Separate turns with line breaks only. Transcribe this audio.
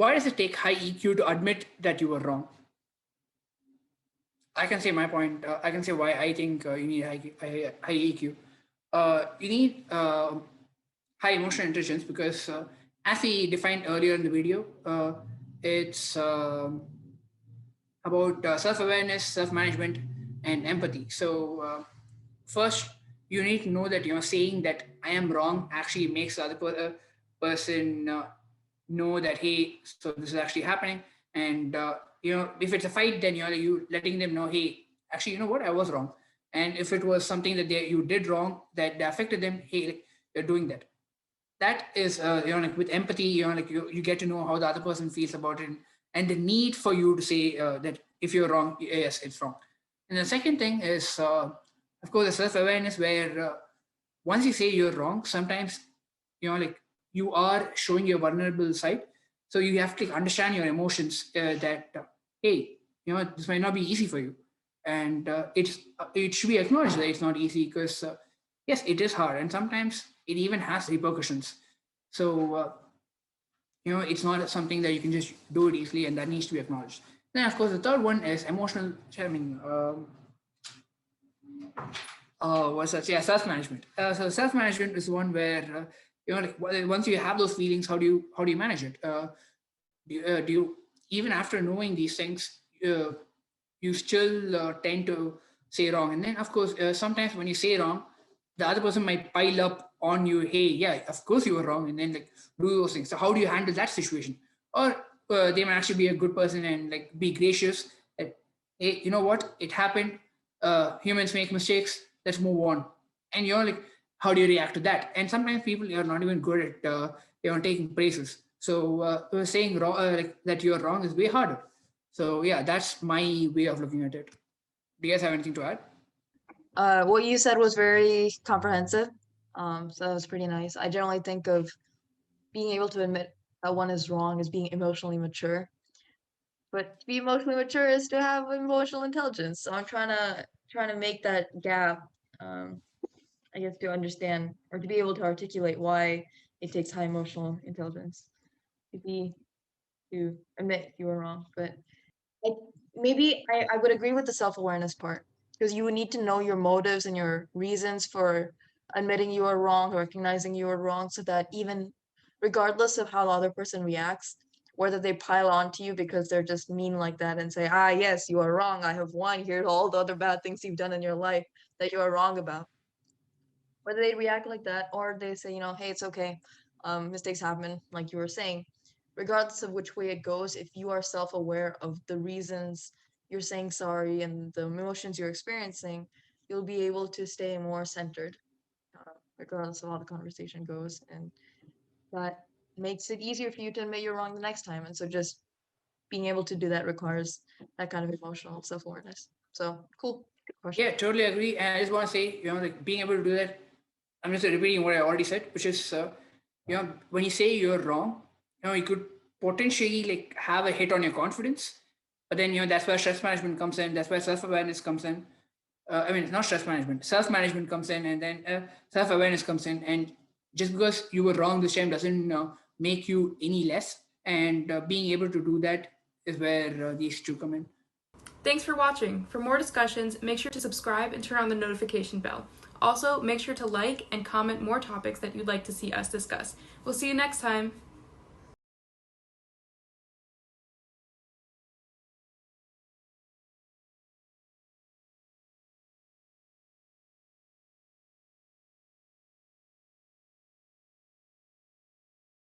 why does it take high EQ to admit that you were wrong? I can say my point. I can say why I think you need high EQ. You need high emotional intelligence because, as we defined earlier in the video, it's about self-awareness, self-management, and empathy. So first, you need to know that saying that I am wrong actually makes the other person know that, hey, so this is actually happening. And if it's a fight, then you letting them know, hey, actually, you know what, I was wrong. And if it was something that you did wrong that affected them, hey, like, you're doing that. That is like with empathy, like you get to know how the other person feels about it, and the need for you to say that if you're wrong, yes, it's wrong. And the second thing is, of course, the self-awareness, where once you say you're wrong, sometimes like you are showing your vulnerable side. So you have to understand your emotions, that hey, this might not be easy for you, and it should be acknowledged that it's not easy, because yes, it is hard, and sometimes it even has repercussions. So it's not something that you can just do it easily, and that needs to be acknowledged. Then, of course, the third one is emotional. I mean, what's that? Yeah, self-management. So self-management is one where like once you have those feelings, how do you manage it? Do you even after knowing these things, you still tend to say wrong? And then, of course, sometimes when you say wrong, the other person might pile up on you. Hey, yeah, of course you were wrong, and then like do those things. So how do you handle that situation? Or they might actually be a good person and like be gracious. That, hey, you know what? It happened. Humans make mistakes. Let's move on. And like, how do you react to that? And sometimes people are not even good at taking praises. So saying wrong, like that you're wrong, is way harder. So yeah, that's my way of looking at it. Do you guys have anything to add?
What you said was very comprehensive. So that was pretty nice. I generally think of being able to admit that one is wrong as being emotionally mature. But to be emotionally mature is to have emotional intelligence. So I'm trying to make that gap, um, I guess, to understand or to be able to articulate why it takes high emotional intelligence to admit you were wrong. But I, maybe I would agree with the self-awareness part, because you would need to know your motives and your reasons for admitting you are wrong, recognizing you are wrong, so that even regardless of how the other person reacts, whether they pile on to you because they're just mean like that and say, ah, yes, you are wrong, I have won, here's all the other bad things you've done in your life that you are wrong about. Whether they react like that or they say, hey, it's okay, mistakes happen, like you were saying, regardless of which way it goes, if you are self-aware of the reasons you're saying sorry and the emotions you're experiencing, you'll be able to stay more centered, regardless of how the conversation goes. And that makes it easier for you to admit you're wrong the next time. And so just being able to do that requires that kind of emotional self-awareness. So cool. Good question.
Yeah, totally agree. And I just want to say, like being able to do that, I'm just repeating what I already said, which is, when you say you're wrong, you could potentially like have a hit on your confidence, but then, that's where stress management comes in. That's where self-awareness comes in. I mean, it's not stress management, self-management comes in, and then self-awareness comes in. And just because you were wrong this time doesn't make you any less. And being able to do that is where these two come in.
Thanks for watching. For more discussions, make sure to subscribe and turn on the notification bell. Also, make sure to like and comment more topics that you'd like to see us discuss. We'll see you next time.